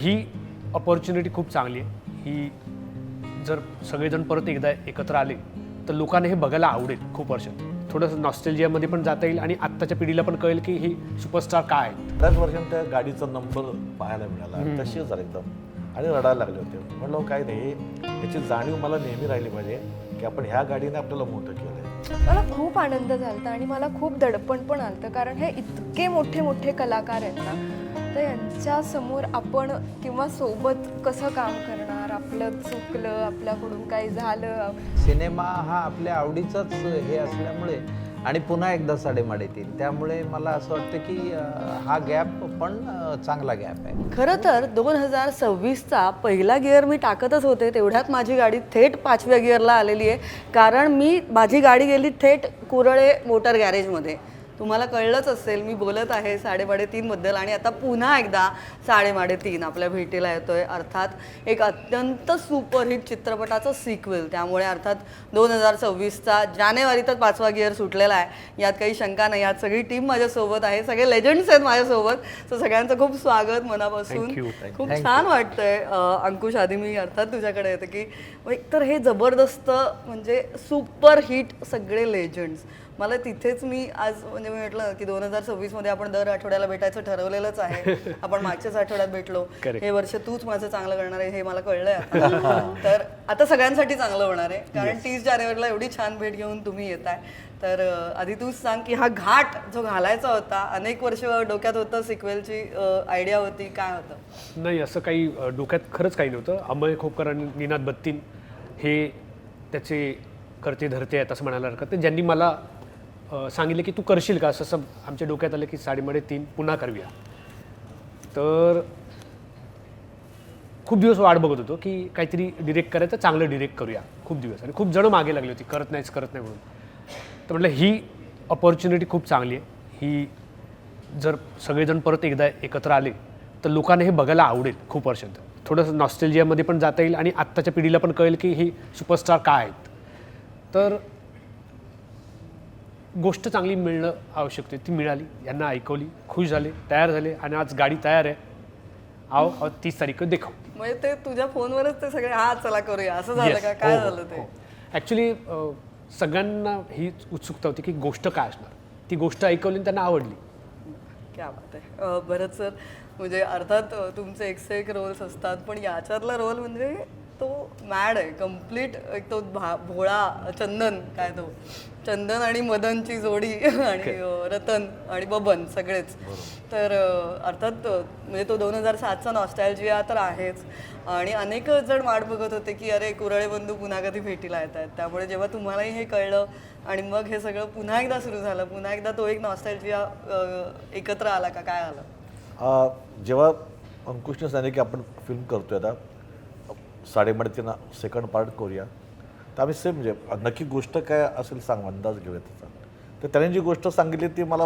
ही opportunity खूप चांगली आहे. ही जर सगळेजण परत एकदा एकत्र आले तर लोकांना हे बघायला आवडेल. खूप वर्ष थोडंसं नॉस्टॅल्जियामध्ये पण जाता येईल आणि आत्ताच्या पिढीला पण कळेल की ही सुपरस्टार काय आहे. बऱ्याच वर्षांनी त्या गाडीचा नंबर पाहायला मिळाला, तशी झालं एकदम आणि रडायला लागले होते. म्हणलं काय नाही, याची जाणीव मला नेहमी राहिली पाहिजे की आपण ह्या गाडीने आपल्याला मोठं केलंय. मला खूप आनंद झाला आणि मला खूप दडपण पण आलं, कारण हे इतके मोठे मोठे कलाकार आहेत ना, तर यांच्या समोर आपण किंवा सोबत कसं काम करणार, आपलं चुकलं, आपल्याकडून काही झालं. सिनेमा हा आपल्या आवडीचाच हे असल्यामुळे आणि पुन्हा एकदा साडेमाड येतील, त्यामुळे मला असं वाटतं की हा गॅप पण चांगला गॅप आहे. खरं तर 2026चा पहिला गिअर मी टाकतच होते, तेवढ्यात माझी गाडी थेट 5व्या गिअरला आलेली आहे. कारण माझी गाडी गेली थेट कुरळे मोटर गॅरेजमध्ये. तुम्हाला कळलंच असेल, मी बोलत आहे 3:30 बद्दल आणि आता पुन्हा एकदा 3:30 आपल्या भेटीला येतोय. अर्थात एक अत्यंत सुपरहिट चित्रपटाचं सिक्वेल. त्यामुळे अर्थात 2026चा जानेवारीतच 5वा गिअर सुटलेला आहे, यात काही शंका नाही. यात सगळी टीम माझ्यासोबत आहे, सगळे लेजंड्स आहेत माझ्यासोबत. तर सगळ्यांचं खूप स्वागत मनापासून. खूप छान वाटतंय. अंकुश, आधी मी अर्थात तुझ्याकडे येते की एकतर हे जबरदस्त म्हणजे सुपरहिट सगळे लेजंड्स. मला तिथेच मी आज म्हणजे मी म्हटलं की 2026मध्ये आपण दर आठवड्याला भेटायचं ठरवलेलंच आहे. आपण मागच्याच आठवड्यात भेटलो. हे वर्ष तूच माझं चांगलं करणार आहे हे मला कळलंय आता. तर आता सगळ्यांसाठी चांगलं होणार आहे, कारण 30 जानेवारीला एवढी छान भेट घेऊन तुम्ही येताय. तर आधी तूच सांग की हा घाट जो घालायचा होता, अनेक वर्ष डोक्यात होतं, सिक्वेलची आयडिया होती, काय होतं? नाही, असं काही डोक्यात खरंच काही नव्हतं. अमय खोपकर आणि निनाद बत्तीन हे त्याचे करते धरते आहेत असं म्हणायला हरकत नाही. ज्यांनी मला सांगितलं की तू करशील का, असं आमच्या डोक्यात आलं की 3:30 पुन्हा करूया. तर खूप दिवस वाट बघत होतो की काहीतरी डिरेक्ट करायचं, चांगलं डिरेक्ट करूया खूप दिवस. आणि खूप जण मागे लागली होती, करत नाही म्हणून. तर म्हटलं ही अपॉर्च्युनिटी खूप चांगली आहे. ही जर सगळेजण परत एकदा एकत्र आले तर लोकांना हे बघायला आवडेल. खूप वर्षांत थोडंसं नॉस्टॅल्जियामध्ये पण जाता येईल आणि आत्ताच्या पिढीला पण कळेल की ही सुपरस्टार काय आहेत. तर गोष्ट चांगली मिळणं आवश्यक होती, ती मिळाली. यांना ऐकवली, खुश झाले, तयार झाले आणि आज गाडी तयार आहे. आओ 30 तारीख देखो. म्हणजे ते तुझ्या फोनवरच ते सगळे हा चला करूया असं झालं का, काय झालं ते? ॲक्च्युली सगळ्यांना ही उत्सुकता होती की गोष्ट काय असणार. ती गोष्ट ऐकवली आणि त्यांना आवडली. क्या बात आहे. बरंच सर, म्हणजे अर्थात तुमचे एक रोल्स असतात, पण याच्यातला रोल म्हणजे तो मॅड आहे कम्प्लीट. एक तो भोळा चंदन, काय तो चंदन आणि मदनची जोडी आणि रतन आणि बबन सगळेच. तर अर्थात म्हणजे तो 2007चा नॉस्टॅल्जिया तर आहेच. आणि अनेक जण वाट बघत होते की अरे कुरळे बंधू पुन्हा कधी भेटीला येत आहेत. त्यामुळे जेव्हा तुम्हालाही हे कळलं आणि मग हे सगळं पुन्हा एकदा सुरू झालं, पुन्हा एकदा तो एक नॉस्टॅल्जिया एकत्र आला का, काय आलं? जेव्हा अंकुशने सांगितलं की आपण फिल्म करतोय आता 3:30 सेकंड पार्ट करूया, तर आम्ही सेम म्हणजे नक्की गोष्ट काय असेल सांग, अंदाज घेऊया त्याचा. तर त्याने जी गोष्ट सांगितली ती मला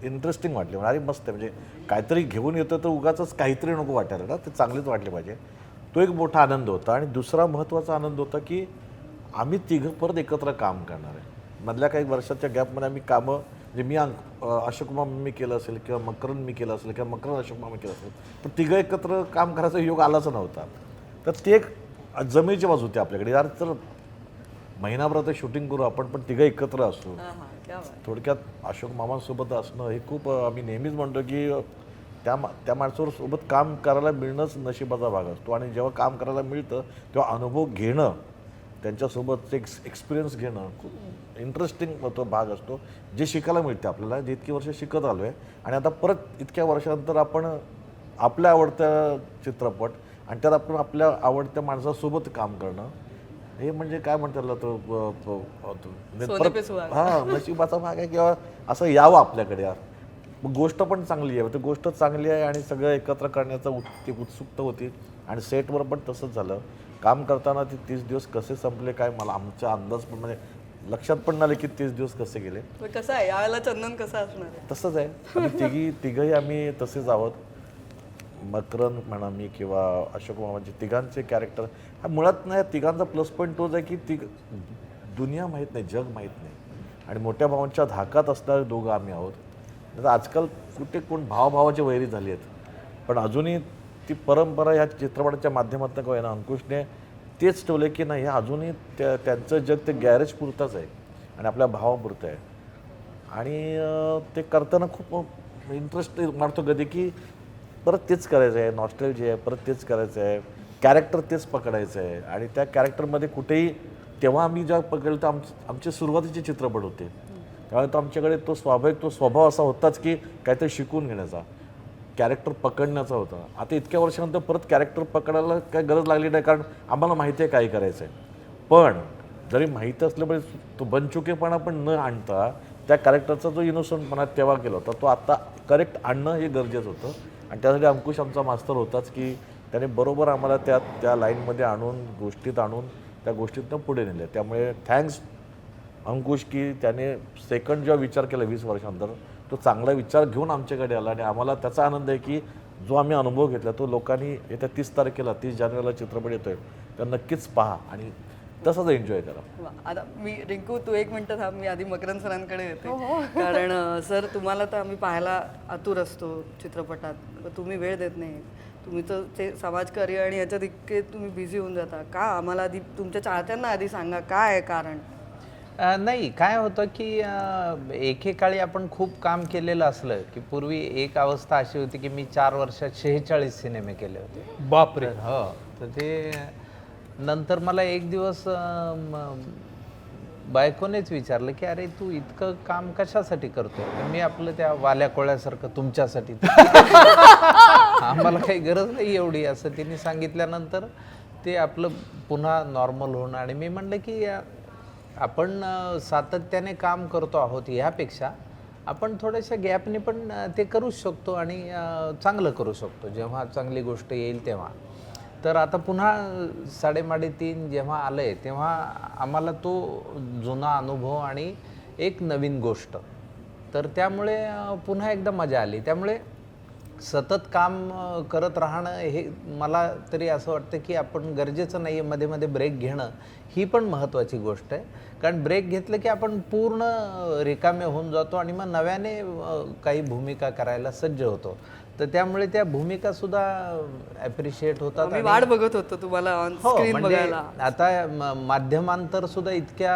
इंटरेस्टिंग वाटली. अरे मस्त आहे, म्हणजे काहीतरी घेऊन येतो तर उगाच काहीतरी नको वाटायला ना, ते चांगलीच वाटले पाहिजे. तो एक मोठा आनंद होता. आणि दुसरा महत्त्वाचा आनंद होता की आम्ही तिघं परत एकत्र काम करणार आहे. मधल्या काही वर्षाच्या गॅपमध्ये आम्ही कामं, म्हणजे मी अशोक मामा मी केलं असेल किंवा मकरन मी केलं असेल किंवा मकरन अशोक मामा केलं असेल, पण तिघं एकत्र काम करायचा योग आलाच नव्हता. तर ते एक जमेची बाजू होती आपल्याकडे. यार तर महिनाभर ते शूटिंग करू आपण, पण तिघं एकत्र असू. थोडक्यात अशोक मामांसोबत असणं हे खूप, आम्ही नेहमीच म्हणतो की त्या माणसावर सोबत काम करायला मिळणंच नशिबाचा भाग असतो. आणि जेव्हा काम करायला मिळतं तेव्हा अनुभव घेणं, त्यांच्यासोबत एक एक्सपिरियन्स घेणं खूप इंटरेस्टिंग तो भाग असतो, जे शिकायला मिळते आपल्याला, जे इतकी वर्ष शिकत आलो आहे. आणि आता परत इतक्या वर्षानंतर आपण आपल्या आवडत्या चित्रपट आणि त्यात आपण आपल्या आवडत्या माणसासोबत काम करणं, हे म्हणजे काय म्हणतात नशिबाचा भाग आहे किंवा असं यावं आपल्याकडे. यार मग गोष्ट पण चांगली आहे, गोष्ट चांगली आहे आणि सगळं एकत्र करण्याचा उत्सुकता होती. आणि सेटवर पण तसंच झालं. काम करताना ते 30 दिवस कसे संपले काय मला आमचा अंदाज पण म्हणजे लक्षात पण आलं की 30 दिवस कसे गेले. कसं आहे यावेळेला चंदन कसं असणार आहे? तसंच आहे. तिघही आम्ही तसेच आहोत. मकरन म्हणा मी किंवा अशोक मामाचे तिघांचे कॅरेक्टर हा मुळात नाही. तिघांचा प्लस पॉईंट तोच आहे की दुनिया माहीत नाही, जग माहीत नाही. आणि मोठ्या भावांच्या धाकात असणारे दोघं आम्ही आहोत. आजकाल कुठे कोण भावाभावाचे वैरी झाली आहेत, पण अजूनही ती परंपरा ह्या चित्रपटाच्या माध्यमातून काय ना अंकुशने तेच ठेवले की नाही हे अजूनही त्यांचं जग ते गॅरेज पुरतंच आहे आणि आपल्या भावापुरतं आहे. आणि ते करताना खूप इंटरेस्ट वाटतो कधी की परत तेच करायचं आहे, नॉस्टॅल्जिया आहे, परत तेच करायचं आहे, कॅरेक्टर तेच पकडायचं आहे. आणि त्या कॅरेक्टरमध्ये कुठेही तेव्हा आम्ही जेव्हा पकडलं तर आमचे सुरुवातीचे चित्रपट होते त्यामुळे तो आमच्याकडे तो स्वाभाविक तो स्वभाव असा होताच की काहीतरी शिकून घेण्याचा, कॅरेक्टर पकडण्याचा होता. आता इतक्या वर्षानंतर परत कॅरेक्टर पकडायला काही गरज लागली नाही कारण आम्हाला माहिती आहे काय करायचं आहे. पण जरी माहीत असल्यामुळे तो बनचुकेपणा पण न आणता त्या कॅरेक्टरचा जो इनोसंटपणा तेव्हा केला होता तो आता करेक्ट आणणं हे गरजेचं होतं. आणि त्यासाठी अंकुश आमचा मास्तर होताच की त्याने बरोबर आम्हाला त्या लाईनमध्ये आणून गोष्टीत आणून त्या गोष्टीतनं पुढे नेले. त्यामुळे थँक्स अंकुश की त्याने सेकंड जेव्हा विचार केला 20 वर्षानंतर तो चांगला विचार घेऊन आमच्याकडे आला. आणि आम्हाला त्याचा आनंद आहे की जो आम्ही अनुभव घेतला तो लोकांनी येत्या 30 तारखेला 30 जानेवारीला चित्रपट येतोय तर नक्कीच पहा आणि तसाच एन्जॉय करा. वा, आता मी रिंकू तू 1 मिनिट थांब, मी आधी मकरंद सरांकडे येते. कारण सर तुम्हाला तर आम्ही पाहायला आतुर असतो चित्रपटात, तुम्ही वेळ देत नाही. तुम्ही तर ते समाजकार्य आणि याच्यात इतके तुम्ही बिझी होऊन जाता का? आम्हाला आधी तुमच्या चाहत्यांना आधी सांगा काय आहे कारण. नाही काय होतं की एकेकाळी आपण खूप काम केलेलं असलं की पूर्वी एक अवस्था अशी होती की मी 4 वर्षात 46 सिनेमे केले होते. बापरे. हो, तर ते नंतर मला एक दिवस बायकोनेच विचारलं की अरे तू इतकं काम कशासाठी करतोय. तर मी आपलं त्या वाल्या कोळ्यासारखं तुमच्यासाठी आम्हाला काही गरज नाही एवढी असं तिने सांगितल्यानंतर ते आपलं पुन्हा नॉर्मल होणं. आणि मी म्हणलं की आपण सातत्याने काम करतो आहोत ह्यापेक्षा आपण थोड्याशा गॅपने पण ते करूच शकतो आणि चांगलं करू शकतो जेव्हा चांगली गोष्ट येईल तेव्हा. तर आता पुन्हा 3.5 जेव्हा आलं आहे तेव्हा आम्हाला तो जुना अनुभव आणि एक नवीन गोष्ट, तर त्यामुळे पुन्हा एकदा मजा आली. त्यामुळे सतत काम करत राहणं हे मला तरी असं वाटतं की आपण गरजेचं नाही आहे. मध्ये मध्ये ब्रेक घेणं ही पण महत्त्वाची गोष्ट आहे. कारण ब्रेक घेतलं की आपण पूर्ण रिकामे होऊन जातो आणि मग नव्याने काही भूमिका करायला सज्ज होतो. तर त्यामुळे त्या भूमिका सुद्धा ॲप्रिशिएट होतात. मी वाट बघत होतो तुम्हाला ऑन स्क्रीन म्हणजे बघायला. आता माध्यमांतर सुद्धा इतक्या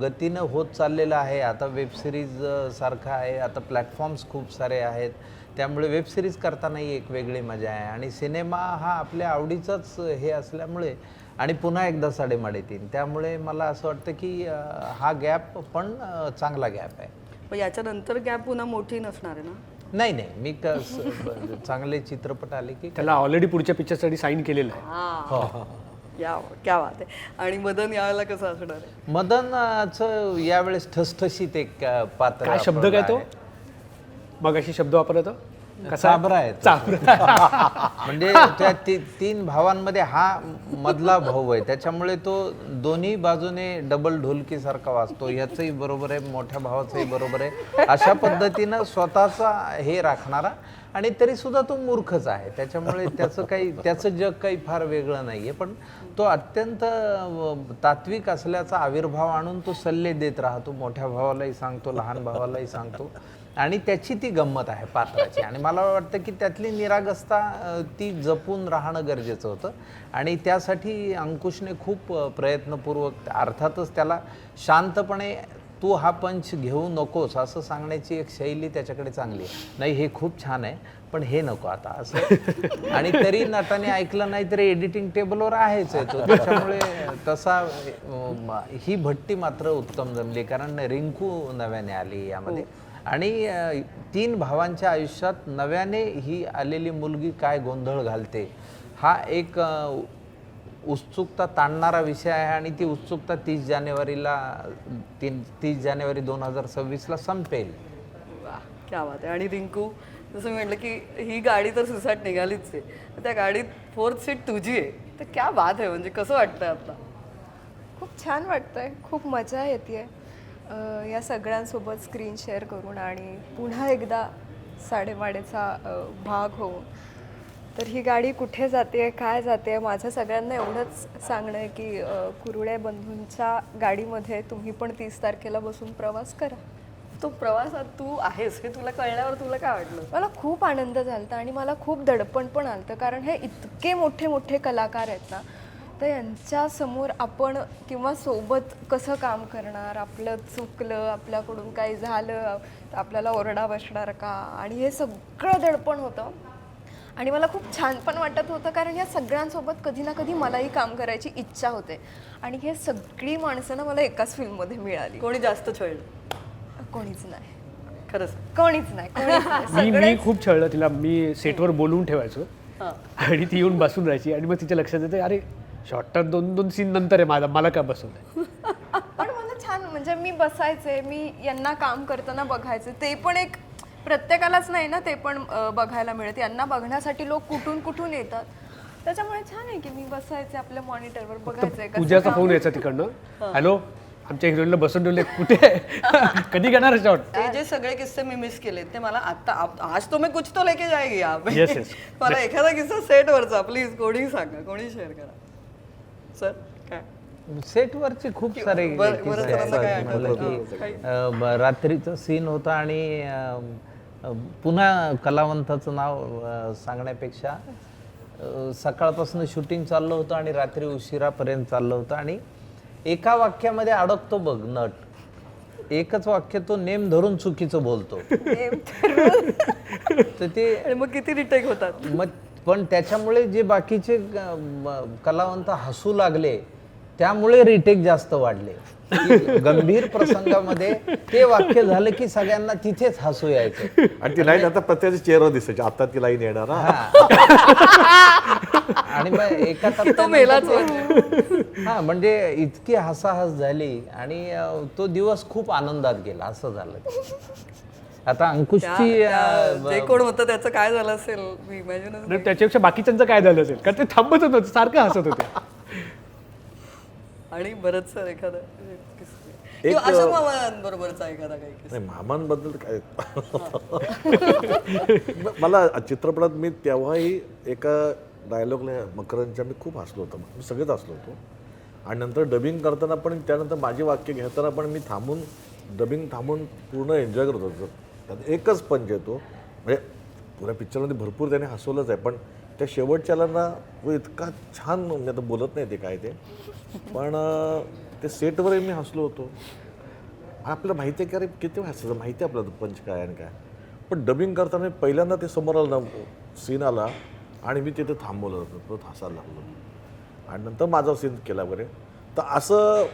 गतीनं होत चाललेलं आहे. आता वेबसिरीज सारखं आहे, आता प्लॅटफॉर्म्स खूप सारे आहेत. त्यामुळे वेबसिरीज करतानाही एक वेगळी मजा आहे आणि सिनेमा हा आपल्या आवडीचाच हे असल्यामुळे आणि पुन्हा एकदा 3.5 त्यामुळे मला असं वाटतं की हा गॅप पण चांगला गॅप आहे. पण याच्यानंतर गॅप पुन्हा मोठी नसणार आहे ना? नाही नाही, मी चांगले चित्रपट आले की त्याला ऑलरेडी पुढच्या पिक्चरसाठी साईन केलेलं आहे. क्या बात आहे. आणि मदन यावेळेला कसं असणार आहे? मदनचं यावेळेस ठसठशीत एक पात्र. काय शब्द काय तो मग अशी शब्द वापरला तो चाबरा आहे तो. म्हणजे त्या 3 भावांमध्ये हा मधला भाऊ आहे त्याच्यामुळे तो दोन्ही बाजूने डबल ढोलकी सारखा वाजतो. ह्याचंही बरोबर आहे, मोठ्या भावाचंही बरोबर आहे, अशा पद्धतीनं स्वतःचा हे राखणारा आणि तरी सुद्धा तो मूर्खच आहे. त्याच्यामुळे त्याचं जग काही फार वेगळं नाही आहे. पण तो अत्यंत तात्विक असल्याचा आविर्भाव आणून तो सल्ले देत राहतो. मोठ्या भावालाही सांगतो, लहान भावालाही सांगतो आणि त्याची ती गंमत आहे पात्राची. आणि मला वाटतं की त्यातली निरागसता ती जपून राहणं गरजेचं होतं आणि त्यासाठी अंकुशने खूप प्रयत्नपूर्वक, अर्थातच त्याला शांतपणे तू हा पंच घेऊ नकोस असं सांगण्याची एक शैली त्याच्याकडे चांगली आहे. नाही हे खूप छान आहे पण हे नको आता असं. आणि तरी नटाने ऐकलं नाही तरी एडिटिंग टेबलवर आहेच आहे तो. त्याच्यामुळे तसा ही भट्टी मात्र उत्तम जमली कारण रिंकू नव्याने आली यामध्ये. आणि 3 भावांच्या आयुष्यात नव्याने ही आलेली मुलगी काय गोंधळ घालते हा एक उत्सुकता ताणणारा विषय आहे. आणि ती उत्सुकता 30 जानेवारी 2026ला संपेल. वा, क्या बात आहे. आणि रिंकू जसं मी म्हटलं की ही गाडी तर सुसाट निघालीच आहे, त्या गाडीत 4th सीट तुझी आहे, तर क्या बात आहे. म्हणजे कसं वाटतंय आता? खूप छान वाटतंय, खूप मजा येते या सगळ्यांसोबत स्क्रीन शेअर करून आणि पुन्हा एकदा साडेमाडेचा भाग होऊन. तर ही गाडी कुठे जाते, काय जाते, माझं सगळ्यांना एवढंच सांगणं आहे की कुरुळे बंधूंच्या गाडीमध्ये तुम्ही पण 30 तारखेला बसून प्रवास करा. तो प्रवासात तू आहेस हे तुला कळल्यावर तुला काय वाटलं? मला खूप आनंद झाला आणि मला खूप दडपण पण आलं, कारण हे इतके मोठे मोठे कलाकार आहेत ना, तर यांच्या समोर आपण किंवा सोबत कसं काम करणार, आपलं चुकलं, आपल्याकडून काही झालं तर आपल्याला ओरडा बसणार का, आणि हे सगळं दडपण होतं. आणि मला खूप छान पण वाटत होतं, कारण या सगळ्यांसोबत कधी ना कधी मलाही काम करायची इच्छा होते. आणि हे सगळी माणसं ना मला एकाच फिल्ममध्ये मिळाली. कोणी जास्त छळलं? कोणीच नाही, खरंच? कोणीच नाही, कोणीच नाही. मी खूप छळलं तिला. मी सेटवर बोलवून ठेवायचो आणि ती येऊन बसून राहायची आणि मग तिच्या लक्षात येते, अरे शॉर्टटर 2-2 सीन नंतर आहे मला का बसवलंय. पण मला छान, म्हणजे मी बसायचे, मी यांना काम करताना बघायचे. ते पण एक प्रत्येकालाच नाही ना ते पण बघायला मिळत. यांना बघण्यासाठी लोक कुठून कुठून येतात. त्याच्यामुळे छान आहे की मी बसायचे आपल्या मॉनिटरवर बघायचंय कसं पूजाचा काम. फोन यायचा तिकडनं, हॅलो आमच्या हिरोईनला बसून ठेवले कुठे आहे? कधी घेणार शॉट? ते जे सगळे किस्से मी मिस केले ते मला आता आज तो मैं कुछ तो लेके जाएगी यहाँ पे. Yes, yes. मला एखादा किस्सा सेटवरचा प्लीज कोणी सांगा, कोणी शेअर करा. सर काय? सेटवरचे खूप सारे बरं, किस्से बरं, आहेत. सरांना काय म्हटलं आठवतं? की रात्रीचा सीन होता आणि पुन्हा कलावंताचं नाव सांगण्यापेक्षा सकाळपासून शूटिंग चाललं होतं आणि रात्री उशिरापर्यंत चाललं होतं आणि एका वाक्यामध्ये अडकतो बघ नट. एकच वाक्य तो नेम धरून चुकीचं बोलतो. तर ते आणि मग किती रिटेक होतात? मग पण त्याच्यामुळे जे बाकीचे कलावंत हसू लागले त्यामुळे रिटेक जास्त वाढले. की गंभीर प्रसंगामध्ये ते वाक्य झालं की सगळ्यांना तिथेच हसू यायचं. आणि ती लाईन आता प्रत्येकाच्या चेहऱ्यावर दिसायची, आता ती लाईन येणार हा. आणि मग एका तो मेलाच हा म्हणजे इतकी हसाहस झाली आणि तो दिवस खूप आनंदात गेला असं झालं. आता अंकुशची जे कोण होतं त्याचं काय झालं असेल मी इमॅजिन. आणि त्याच्यापेक्षा बाकीच्यांचं काय झालं असेल, कारण ते थांबतच नव्हतं, सारखं हसत होते. आणि बरंच सर एखादा किंवा अशोक मामांबरोबरचा एखादा काही किस्सा. नाही मामांबद्दल काय मला चित्रपटात मी तेव्हाही एका डायलॉगला मकरांच्या मी खूप हसलो होतो. मी सगळेच हसलो होतो. आणि नंतर डबिंग करताना पण त्यानंतर माझी वाक्य घेताना पण मी डबिंग थांबून पूर्ण एन्जॉय करत होतो. त्यात एकच पंच येतो, म्हणजे पुऱ्या पिक्चरमध्ये भरपूर त्याने हसवलंच आहे, पण त्या शेवटच्याला ना तो इतका छान, मी आता बोलत नाही ते काय ते, पण ते सेटवरही मी हसलो होतो. आपल्याला माहिती आहे की अरे किती हसायचं, माहिती आहे आपल्याला पंच काय आणि काय. पण डबिंग करताना पहिल्यांदा ते समोर आलं ना, सीन आला आणि मी तिथे थांबवलं होतं, परत हसायला लागलो आणि नंतर माझा सीन केला वगैरे. तर असं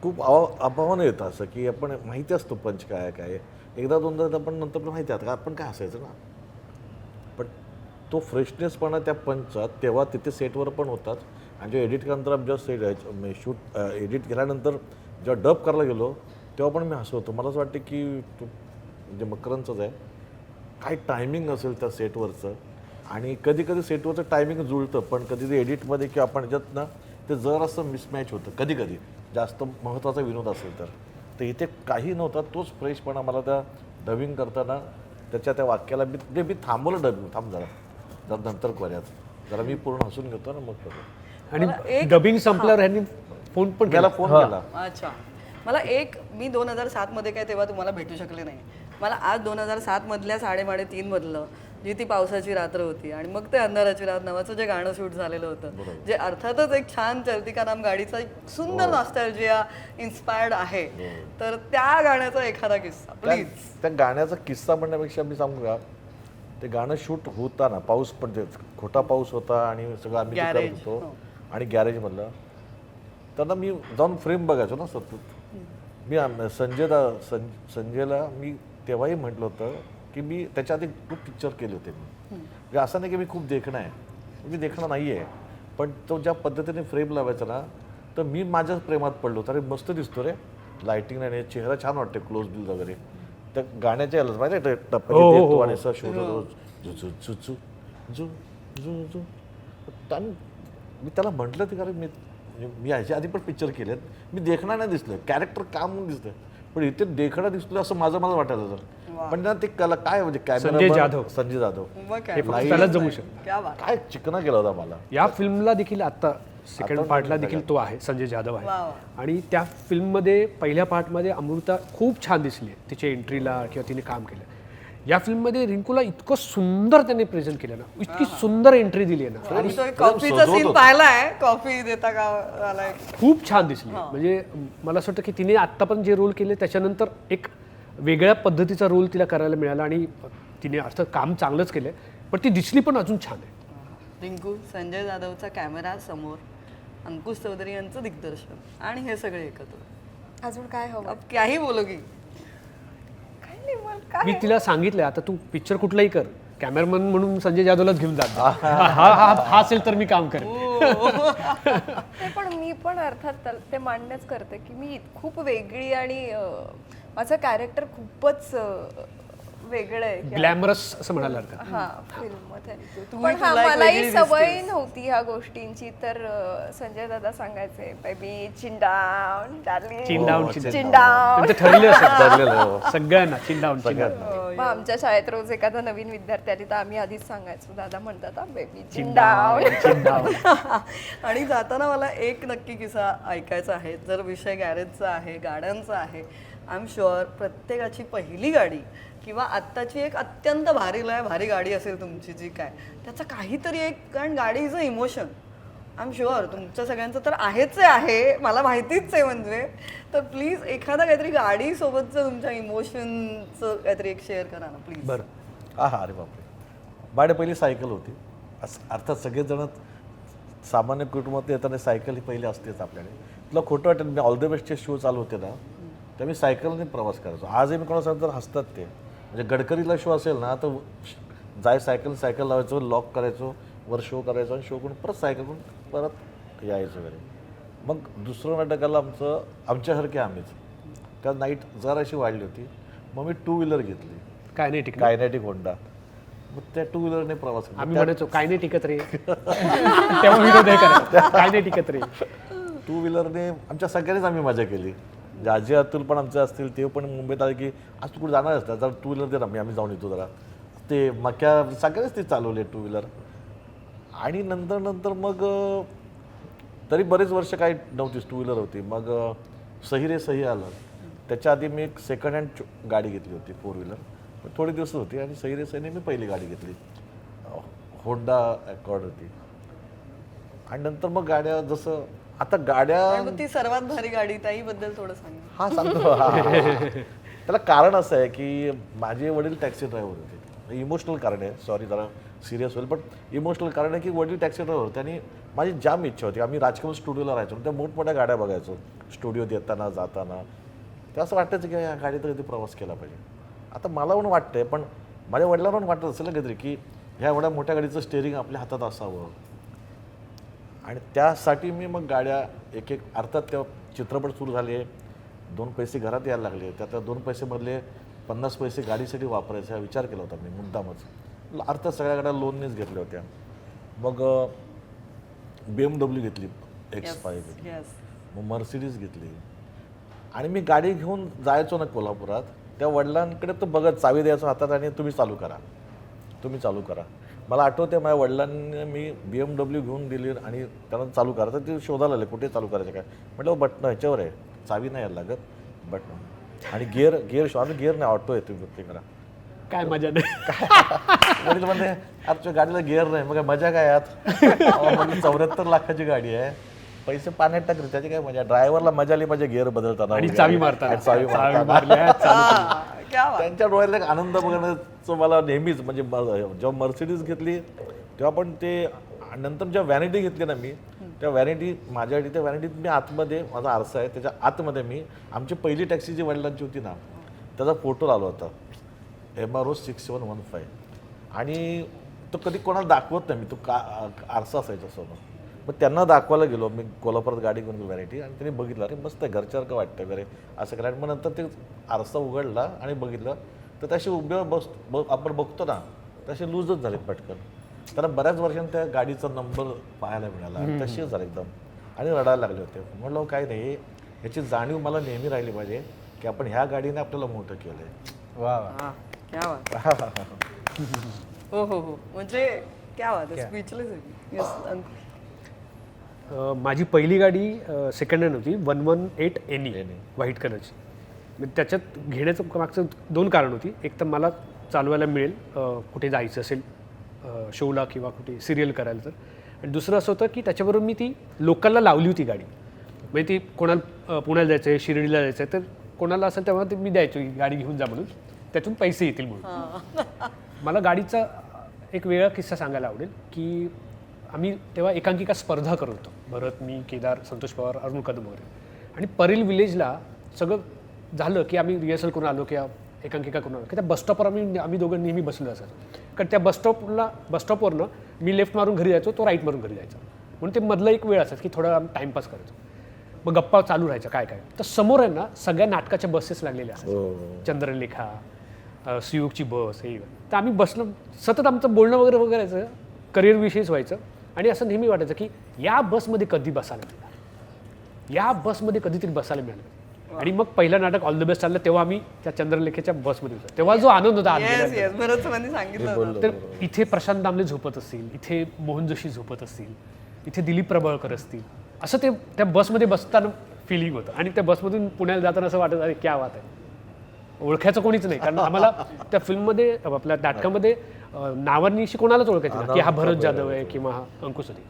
खूप आव्हानं येतं असं की आपण माहिती असतो पंच काय आहे काय. एकदा दोनदा आपण नंतर पण माहिती आहे का आपण काय हसायचं ना, पण तो फ्रेशनेसपणा त्या पंचात तेव्हा तिथे सेटवर पण होताच. आणि जेव्हा एडिट केल्यानंतर जेव्हा शूट एडिट केल्यानंतर जेव्हा डब करायला गेलो तेव्हा पण मी हसवतो. मला असं वाटतं की तो म्हणजे मकरांचंच आहे, काय टायमिंग असेल त्या सेटवरचं. आणि कधी कधी सेटवरचं टायमिंग जुळतं, पण कधी ते एडिटमध्ये किंवा आपण ह्याच्यात ना ते जरासं मिसमॅच होतं कधी कधी, जास्त महत्त्वाचा विनोद असेल तर इथे काही नव्हता. तोच फ्रेशपणा मला त्या डबिंग करताना त्या वाक्याला मी थांबवलं डबिंग, थांब जरा नंतर करूयात, जरा मी पूर्ण हसून घेतो ना मग करू. आणि डबिंग संपल्यावर ह्यांनी फोन पण केला. फोन केला. अच्छा, मला मी 2007 मध्ये काय तेव्हा तुम्हाला भेटू शकले नाही. मला आज 2007 मधल्या 3:30 मधलं जी ती पावसाची रात्र होती आणि मग ते अंधाराची रात नावाचं जे गाणं शूट झालेलं होतं, जे अर्थातच एक छान चलती का नाम गाडीचा सुंदर नॉस्टॅल्जिया इन्स्पायर्ड आहे. तर त्या गाण्याचा एखादा किस्सा प्लीज. त्या गाण्याचा किस्सा म्हणण्यापेक्षा मी सांगू का, ते गाणं शूट होताना पाऊस पण ते खोटा पाऊस होता आणि सगळं आम्ही ते करत होतो आणि गॅरेजमधलं. त्यांना मी जाऊन फ्रेम बघायचो ना सतत. मी संजयला मी तेव्हाही म्हटलं होतं की मी त्याच्या आधी खूप पिक्चर केले होते. म्हणजे असं नाही की मी खूप देखणं आहे, मी देखणं नाही आहे, पण तो ज्या पद्धतीने फ्रेम लावायचा ना, तर मी माझ्याच प्रेमात पडलो होतो. अरे मस्त दिसतो रे लाईटिंग आणि चेहरा छान वाटते क्लोज बिल वगैरे. त्या गाण्याच्या यालाच माहिती टप्प्यात येतो आणि असं शोधतो झु झु झु झु झु झु. मी त्याला म्हटलं ते कारण मी ह्याच्या आधी पण पिक्चर केलेत, मी देखणं नाही दिसलं, कॅरेक्टर काम म्हणून दिसतं, पण इथे देखणं दिसलं असं मला वाटायचं. पण ना ते कला काय म्हणजे संजय जाधव मग काय त्यालाच जमू शकतो. क्या बात. काय चिकना केला होता मला. या फिल्मला देखील आता सेकंड आता पार्टला नवीन देखील तो आहे, संजय जाधव आहे. वा वा. आणि त्या फिल्ममध्ये पहिल्या पार्टमध्ये अमृता खूप छान दिसली आहे तिच्या एंट्रीला किंवा तिने काम केलं. या फिल्ममध्ये रिंकूला इतकं सुंदर त्याने प्रेझेंट केलं ना, इतकी सुंदर एंट्री दिली आहे ना, आणि तो एक कॉफीचा सीन पाहिलाय, कॉफी देता का आलाय. खूप छान दिसली. म्हणजे मला असं वाटतं की तिने आत्ता पण जे रोल केले त्याच्यानंतर एक वेगळ्या पद्धतीचा रोल तिला करायला मिळाला आणि तिने अर्थात काम चांगलंच केलंय, पण ती दिसली पण अजून छान आहे. रिंकू, संजय जाधवचा कॅमेरा समोर, अंकुश चौधरी यांचं दिग्दर्शन आणि हे सगळे एकत्र, अजून काय हवं? अब क्याही बोलो की. काय नाही मला काय मी तिला सांगितलंय आता तू पिक्चर कुठलाही कर, कॅमेरामन म्हणून संजय जाधवलाच घेऊन जात जा. हा असेल तर मी काम करेन. नाही, पण मी पण अर्थात ते मान्यच करते की मी खूप वेगळी आणि माझं कॅरेक्टर खूपच वेगळं आहे. ग्लॅमरस असं म्हणायला हरकत. हा फिल्ममध्ये तू पण हा तुला एक मलाही वेगळी सवय नव्हती ह्या गोष्टींची. तर संजय दादा सांगायचे बेबी चिंडाऊन डार्लिंग चिंडाऊन चिंडाऊन. त्यांचं ठरलेलं असं ठरलेलं सगळ्यांना चिंडाऊन चिंडाऊन. मग आमच्या शाळेत रोज एखादा नवीन विद्यार्थी आली तर आम्ही आधीच सांगायचो दादा म्हणतात बेबी चिंडाऊन. आणि जाताना मला एक नक्की किस्सा ऐकायचा आहे. जर विषय गॅरेजचा आहे, गाड्यांचा आहे, आय एम शुअर प्रत्येकाची पहिली गाडी किंवा आत्ताची एक अत्यंत भारी गाडी असेल तुमची जी काय, त्याचा काहीतरी एक, कारण गाडी is a emotion. I am sure तुमच्या सगळ्यांचं तर आहेच आहे, मला माहितीच आहे. म्हणजे तर प्लीज एखादा काहीतरी गाडीसोबतचं तुमच्या इमोशनचं काहीतरी एक शेअर करा ना प्लीज. बरं. हा अरे बापरे. माझ्या पहिली सायकल होती. अर्थात सगळेजण सामान्य कुटुंबात येताना सायकल ही पहिली असतेच आपल्याकडे. तुला खोटं वाटेल, मी ऑल द बेस्टचे शो चालू होते ना, तर मी सायकलने प्रवास करायचो. आजही मी कोणाला तर हसतात ते. म्हणजे गडकरीला शो असेल ना तर सायकल लावायचो, लॉक करायचो, वर शो करायचो आणि शो करून परत सायकल करून परत यायचो घरी. मग दुसरं नाटकाला आमच्यासारखे आम्हीच, कारण नाईट जरा अशी वाढली होती. मग मी 2 व्हीलर घेतली, काय नाही टिकत. Kinetic Honda. मग त्या 2 व्हीलरने प्रवास केला. आम्ही म्हणायचो काय नाही टिकत रे. तेव्हा विरोध आहे करायचा, काय नाही टिकत रे. 2 व्हीलरने आमच्या सगळ्यांनीच आम्ही मजा केली. म्हणजे आजी अतुल पण आमचे असतील, ते पण मुंबईत आले की आज तू कुठे जाणार असतात, जरा 2 व्हीलर दे ना, आम्ही जाऊन येतो जरा. ते मक्या सगळेच ते चालवले 2 व्हीलर. आणि नंतर मग तरी बरेच वर्ष काही नव्हतीच, 2 व्हीलर होती. मग सही रे सही आलं. त्याच्या आधी मी एक सेकंड हँड गाडी घेतली होती 4 व्हीलर, थोडे दिवस होती. आणि सही रे सहीने मी पहिली गाडी घेतली, होंडा अकॉर्ड होती. आणि नंतर मग गाड्या, जसं आता गाड्या, पण ती सर्वात भारी गाडी, त्याहीबद्दल थोडं सांगा. हा सांगतो. त्याला कारण असं आहे की माझे वडील टॅक्सी ड्रायव्हर होते. इमोशनल कारण आहे, सॉरी जरा सिरियस होईल, पण इमोशनल कारण आहे की वडील टॅक्सी ड्रायव्हर होते. आणि माझी जाम इच्छा होती, आम्ही राजकमल स्टुडिओला राहायचो, त्या मोठमोठ्या गाड्या बघायचो स्टुडिओत येताना जाताना. ते असं वाटायचं की या गाडीत कधी प्रवास केला पाहिजे. आता मला पण वाटतंय, पण माझ्या वडिलांना पण वाटत असेल ना काहीतरी की ह्या एवढ्या मोठ्या गाडीचं स्टेअरिंग आपल्या हातात असावं. आणि त्यासाठी मी मग गाड्या एक अर्थात त्या चित्रपट सुरू झाले, 2 पैसे घरात यायला लागले, त्या 2 पैसेमधले 50 पैसे गाडीसाठी वापरायचा विचार केला होता मी मुद्दामच. अर्थात सगळ्या गाड्या लोननेच घेतल्या होत्या. मग BMW घेतली, X5 घेतली, मग मर्सिडीज घेतली. आणि मी गाडी घेऊन जायचो ना कोल्हापुरात, त्या वडिलांकडे तर बघत चावी द्यायचो हातात आणि तुम्ही चालू करा. मला आठवते माझ्या वडिलांनी मी BMW घेऊन दिली आणि त्यांना चालू करा, तर ते शोधायला लागले कुठे चालू करायचं काय. म्हटलं बटन ह्याच्यावर आहे, चावी नाही यायला लागत, बटन. आणि गिअर शो, आम्ही गिअर नाही, ऑटो आहे, तुम्ही ते करा. काय मजा नाही. वडील म्हणते अरे गाडीला गिअर नाही, मग मजा काय यात. म्हणजे 74 लाखाची गाडी आहे, पैसे पाण्यात टाकले, त्याची काय मजा. ड्रायव्हरला मजा आली पाहिजे गिअर बदलताना आणि चावी मारताना. क्या त्यांच्या डोळ्यात एक आनंद बघण्याचं मला नेहमीच, म्हणजे जेव्हा मर्सिडीज घेतली तेव्हा पण ते, नंतर जेव्हा व्हॅनिटी घेतली ना मी, त्या व्हॅनिटी माझ्यासाठी, त्या व्हॅनिटीत मी आतमध्ये, माझा आरसा आहे त्याच्या आतमध्ये मी आमची पहिली टॅक्सी जी वडिलांची होती ना त्याचा फोटो लावला होता, MRO 6715. आणि तो कधी कोणाला दाखवत नाही मी, तो आरसा असायचा समोर. मग त्यांना दाखवायला गेलो मी, कोल्हापुरात गाडी घेऊन गेलो व्हॅनिटी, आणि त्यांनी बघितलं, अरे मस्त आहे, घरच्यासारखं वाटतं वगैरे असं करायला. मग नंतर ते आरसा उघडला आणि बघितलं तर त्याशी उभ्या आपण बघतो ना तसे लूजच झाले पटकन. त्याला बऱ्याच वर्षांनी त्या गाडीचा नंबर पाहायला मिळाला, तशीच झालं एकदम. आणि रडायला लागले होते. म्हणलं काय नाही, ह्याची जाणीव मला नेहमी राहिली पाहिजे की आपण ह्या गाडीने आपल्याला मोठं केलं आहे. वा क्या बात. हो म्हणजे क्या बात आहे, स्पीचलेस आहे. माझी पहिली गाडी सेकंड हँड होती 118 NE व्हाईट कलरची. म्हणजे त्याच्यात घेण्याचं मागचं 2 कारण होती. एक तर मला चालवायला मिळेल कुठे जायचं असेल शोला किंवा कुठे सिरियल करायला तर, आणि दुसरं असं होतं की त्याच्याबरोबर मी ती लोकलला लावली होती गाडी. म्हणजे ती कोणाला पुण्याला जायचं आहे, शिर्डीला जायचं आहे, तर कोणाला असेल तेव्हा ते मी द्यायचो ही गाडी घेऊन जा म्हणून, त्यातून पैसे येतील म्हणून. मला गाडीचा एक वेगळा किस्सा सांगायला आवडेल की आम्ही तेव्हा एकांकिका स्पर्धा करत होतो, भरत, मी, केदार, संतोष पवार, अरुण कदम वगैरे. आणि परेल विलेजला सगळं झालं की आम्ही रिहर्सल करून आलो किंवा एकांकिका करून आलो की त्या बसस्टॉपवर आम्ही दोघं नेहमी बसलेलो असायचो. कारण त्या बसस्टॉपवरनं मी लेफ्ट मारून घरी जायचो, तो राईट मारून घरी जायचा. म्हणून ते मधला एक वेळ असायचा की थोडा आम्ही टाईमपास करायचो. मग गप्पा चालू राहायच्या काय काय. तर समोर आहे ना सगळ्या नाटकाच्या बसेस लागलेल्या असायच्या, चंद्रलेखा, सुयोगची बस, हे. तर आम्ही बसलो, सतत आमचं बोलणं वगैरे वगैरे करिअरविषयीच व्हायचं. आणि असं नेहमी वाटायचं की या बसमध्ये कधी बसायला मिळणार, या बसमध्ये कधीतरी बसायला मिळालं. आणि मग पहिलं नाटक ऑल द बेस्ट चाललं तेव्हा आम्ही त्या चंद्रलेखेच्या बसमध्ये होतो. तेव्हा जो आनंद होता बरंच म्हणजे सांगितलं होतं. तर इथे प्रशांत दामले झोपत असतील, इथे मोहन जोशी झोपत असतील, इथे दिलीप प्रभावळकर असतील, असं ते त्या बसमध्ये बसताना फिलिंग होतं. आणि त्या बसमधून पुण्याला जाताना असं वाटत अरे क्या वाट आहे, ओळखायचं कोणीच नाही. कारण आम्हाला त्या फिल्ममध्ये आपल्या नाटकामध्ये नावांनीशी कोणालाच ओळखायचं नाही की हा भरत जाधव आहे किंवा हा अंकुश होते.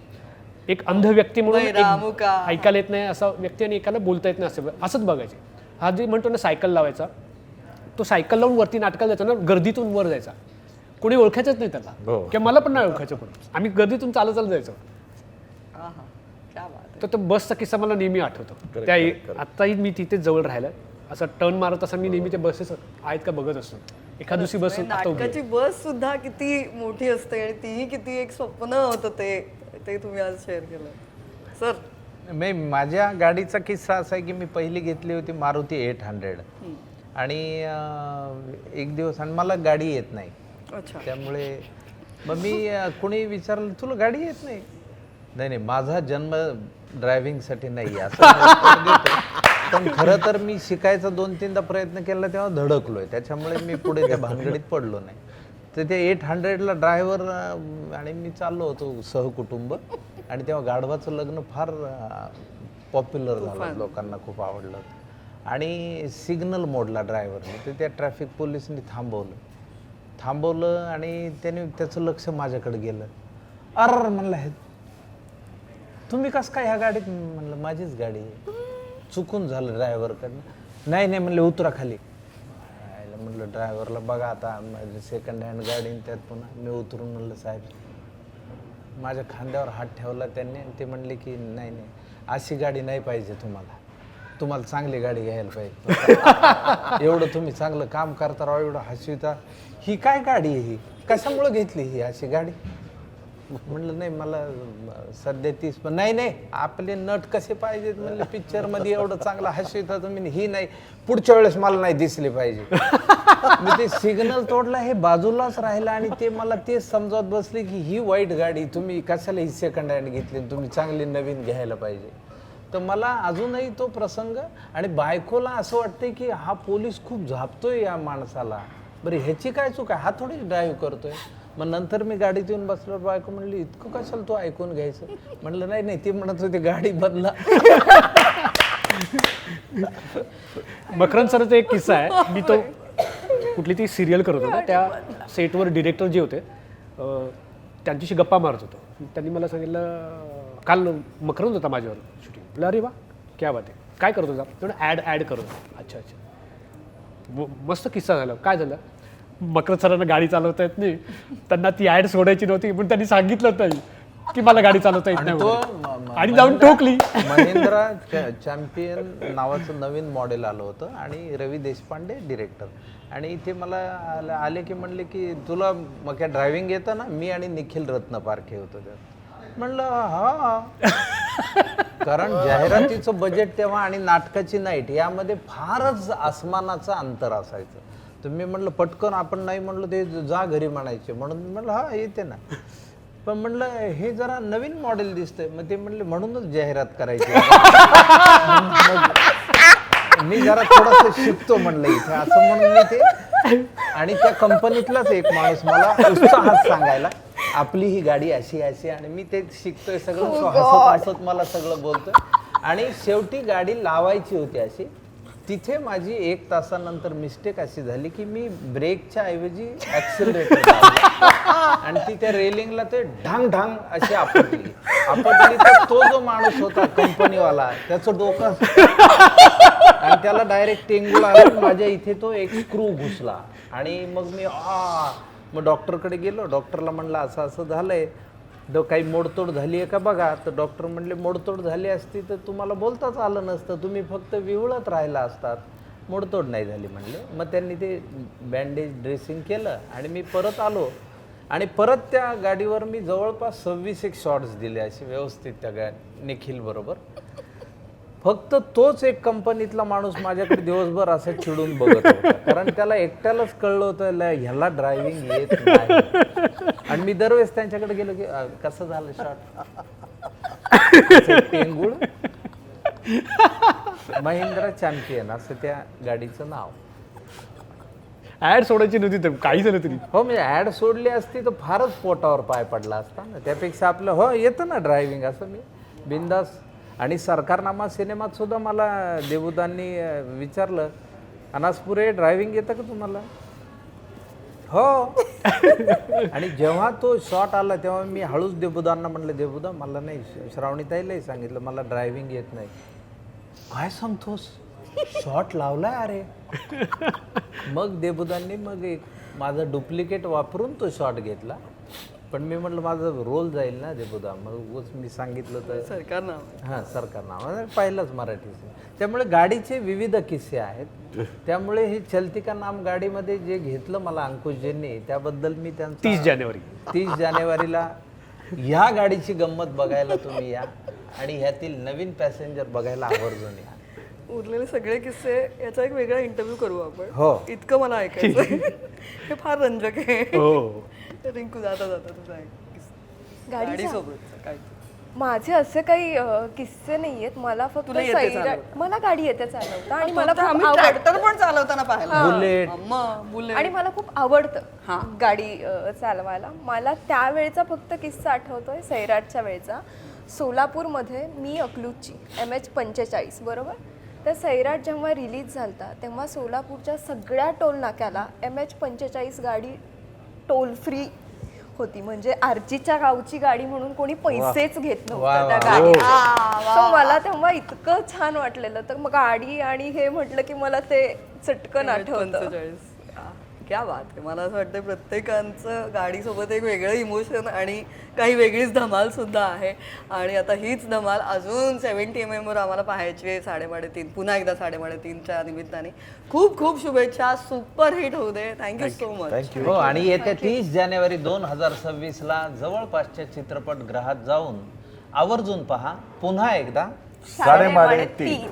एक अंध व्यक्ती म्हणून ऐकायला येत नाही असा व्यक्ती आणि एकाला बोलता येत नाही असंच बघायचे. हा जे म्हणतो ना सायकल लावायचा, तो सायकल लावून वरती नाटकाला जायचा ना, गर्दीतून वर जायचा, कोणी ओळखायचंच नाही त्याला किंवा मला पण नाही ओळखायचं. पण आम्ही गर्दीतून चालत चालत जायचो. तर तो बसचा किस्सा मला नेहमी आठवतो. त्या आत्ताही मी तिथे जवळ राहिला, असं टर्न मारत असं मी नेहमी त्या बसेस आहेत का बघत असतो. एखाद दुसरी बस नाटकाची बस सुद्धा किती मोठी असते आणि तीही किती एक स्वप्न होतं ते तुम्ही आज शेअर केलं सर. मी माझ्या गाडीचा किस्सा असा आहे की मी पहिली घेतली होती मारुती 800 आणि एक दिवस, आणि मला गाडी येत नाही. अच्छा. त्यामुळे मग मी कोणी विचारलं तुला गाडी येत नाही, नाही माझा जन्म ड्रायव्हिंगसाठी नाही असं उत्तर देतो. पण खरं तर मी शिकायचा 2-3दा प्रयत्न केला तेव्हा धडकलोय, त्याच्यामुळे मी पुढे त्या भानगडीत पडलो नाही. तर ते 800ला ड्रायव्हर आणि मी चाललो होतो सहकुटुंब, आणि तेव्हा गाढवाचं लग्न फार पॉप्युलर झालं, लोकांना खूप आवडलं. आणि सिग्नल मोडला ड्रायव्हरने, तर त्या ट्रॅफिक पोलिसनी थांबवलं आणि त्याने त्याचं लक्ष माझ्याकडे गेलं. अर म्हणलं हे तुम्ही कसं काय ह्या गाडीत, म्हणलं माझीच गाडी आहे, चुकून झालं ड्रायव्हरकडनं. नाही म्हणले उतरा खाली. म्हणलं ड्रायव्हरला बघा आता माझी सेकंड हँड गाडी, त्यात पुन्हा मी उतरून म्हणलं साहेब, माझ्या खांद्यावर हात ठेवला त्यांनी आणि ते म्हणले की नाही अशी गाडी नाही पाहिजे, तुम्हाला चांगली गाडी घ्यायला पाहिजे. एवढं तुम्ही चांगलं काम करता राव, एवढं हसविता, ही काय गाडी आहे, ही कशामुळे घेतली ही अशी गाडी. म्हणलं नाही मला सध्या 30, पण नाही आपले नट कसे पाहिजेत म्हणलं पिक्चरमध्ये, एवढं चांगलं हसविता तुम्ही, ही नाही पुढच्या वेळेस मला नाही दिसली पाहिजे. मी ते सिग्नल तोडला, हे बाजूलाच राहिलं आणि ते मला तेच समजावत बसले की ही वाईट गाडी तुम्ही कशाला ही सेकंड हँड घेतली, तुम्ही चांगली नवीन घ्यायला पाहिजे. तर मला अजूनही तो प्रसंग, आणि बायकोला असं वाटतंय की हा पोलीस खूप झापतोय या माणसाला, बरं ह्याची काय चूक आहे, हा थोडीच ड्राईव्ह करतोय. मग नंतर मी गाडीत येऊन बसलो, बायको म्हणली इतकं कशाला तू ऐकून घ्यायचं. म्हणलं नाही ती म्हणत होती गाडी बदला. मकरंद सरचा एक किस्सा आहे. मी तो कुठली ती सिरियल करत होतो, त्या सेटवर डिरेक्टर जे होते त्यांच्याशी गप्पा मारत होतो. त्यांनी मला सांगितलं काल मकरंद होता माझ्यावर शूटिंग. म्हटलं अरे वा क्या बात आहे, काय करत होता. तेवढं ॲड करत होता. अच्छा मस्त किस्सा झाला. काय झालं, मकरंद सरांना गाडी चालवता येत नाही, त्यांना ती ॲड सोडायची नव्हती, पण त्यांनी सांगितलं नाही की मला गाडी चालवता येत नाही, आणि जाऊन ठोकली. महिंद्रा चॅम्पियन नावाचं नवीन मॉडेल आलं होतं आणि रवी देशपांडे डिरेक्टर, आणि इथे मला आले की म्हणले की तुला मग ड्रायव्हिंग येतं ना. मी आणि निखिल रत्न पारखे होतो त्यात. म्हणलं हा, कारण जाहिरातीचं बजेट तेव्हा आणि नाटकाची नाईट यामध्ये फारच आसमानाचं अंतर असायचं. तर मी म्हणलं पटकन आपण नाही म्हणलं ते जा घरी म्हणायचे, म्हणून म्हणलं हा येते ना. पण म्हणलं हे जरा नवीन मॉडेल दिसतंय, मग ते म्हणले म्हणूनच जाहिरात करायची. मी जरा थोडंसं शिकतो म्हणलं इथे असं म्हणून मी ते, आणि त्या कंपनीतलाच एक माणूस मला उत्साहात सांगायला आपली ही गाडी अशी अशी आणि मी ते शिकतोय सगळं हसत हसत मला सगळं बोलतोय आणि शेवटी गाडी लावायची होती अशी. तिथे माझी 1 तासानंतर मिस्टेक अशी झाली की मी ब्रेकच्या ऐवजी ऍक्सिलरेटर आणि ती त्या रेलिंगला ते ढांग ढांग अशी आपटली तर तो जो माणूस होता कंपनीवाला त्याचं डोकं आणि त्याला डायरेक्ट टेंगूळ आला. माझ्या इथे तो एक स्क्रू घुसला आणि मग मी मग डॉक्टरकडे गेलो. डॉक्टरला म्हणलं असं असं झालंय, काही मोडतोड झाली आहे का बघा. तर डॉक्टर म्हणले मोडतोड झाली असती तर तुम्हाला बोलताच आलं नसतं, तुम्ही फक्त विवळत राहिला असतात, मोडतोड नाही झाली म्हणले. मग त्यांनी ते बँडेज ड्रेसिंग केलं आणि मी परत आलो आणि परत त्या गाडीवर मी जवळपास 26 शॉट्स दिले असे व्यवस्थित त्या निखिल बरोबर. फक्त तोच एक कंपनीतला माणूस माझ्याकडे दिवसभर असं चिडून बघत होता, कारण त्याला एकट्यालाच कळलं होतं ह्याला ड्रायव्हिंग येत नाही. आणि मी दरवेळेस त्यांच्याकडे गेलो की कसं झालं शॉट, टेंगुळ महिंद्रा चॅम्पियन असं त्या गाडीचं नाव. ऍड सोडायची नव्हती तर काही झालं तरी. हो म्हणजे ऍड सोडली असती तर फारच पोटावर पाय पडला असता ना. त्यापेक्षा आपलं हो येतं ना ड्रायव्हिंग असं मी बिंदास. आणि सरकारनामा सिनेमात सुद्धा मला देवदांनी विचारलं, अनासपुरे ड्रायव्हिंग येतं का तुम्हाला? हो. आणि जेव्हा तो शॉट आला तेव्हा मी हळूच देवदांना म्हणलं, देवदा मला नाही, श्रावणीताईलाही सांगितलं मला ड्रायव्हिंग येत नाही. काय सांगतोस, शॉट लावलाय अरे. मग देवदांनी मग एक माझा डुप्लिकेट वापरून तो शॉट घेतला. पण मी म्हटलं माझं रोल जाईल ना देवदा, मग मी सांगितलं तर सरकार नाव. हां सरकार नाव पहिलंच मराठी. त्यामुळे गाडीचे विविध किस्से आहेत. त्यामुळे हे चलती का नाम गाडीमध्ये जे घेतलं मला अंकुशजींनी त्याबद्दल मी त्यांचं 30 जानेवारीला ह्या गाडीची गंमत बघायला तुम्ही या आणि ह्यातील नवीन पॅसेंजर बघायला आवर्जून या. उरलेले सगळे किस्से याचा एक वेगळा इंटरव्ह्यू करू आपण. हो. इतकं मला ऐकायचं हे फार रंजक आहे. हो. रिंकू जाता तुझा गाडीचा? सोबत काय माझे असे काही किस्से नाही आहेत. मला फक्त तुला येते मला गाडी येते चालवता आणि मला खूप आम्ही ट्रॅक्टर पण चालवताना पाहिलं. बुलेट. बुलेट. आणि मला खूप आवडतं गाडी चालवायला. मला त्यावेळेचा फक्त किस्सा आठवतोय सैराटच्या वेळेचा. सोलापूरमध्ये मी अकलूजची MH45 बरोबर. तर सैराट जेव्हा रिलीज झालता तेव्हा सोलापूरच्या सगळ्या टोल नाक्याला MH45 गाडी टोल फ्री होती. म्हणजे आर्चीच्या गावची गाडी म्हणून कोणी पैसेच घेत नव्हतं त्या गाडीला. सो मला तेव्हा इतकं छान वाटलेलं. तर मग गाडी आणि हे म्हटलं की मला ते चटकन आठवतं. क्या बात आहे. मला असं वाटतं प्रत्येकांचं गाडीसोबत एक वेगळं इमोशन आणि काही वेगळीच धमाल सुद्धा आहे. आणि आता हीच धमाल अजून 70 mm वर आम्हाला पाहायची आहे 3.5 पुन्हा एकदा 3.5च्या निमित्ताने. खूप खूप शुभेच्छा. सुपर हिट होऊ दे. Thank you so much. थँक्यू. हो आणि येत्या 30 जानेवारी 2026ला जवळपासच्या चित्रपटगृहात जाऊन आवर्जून पहा पुन्हा एकदा 3:30.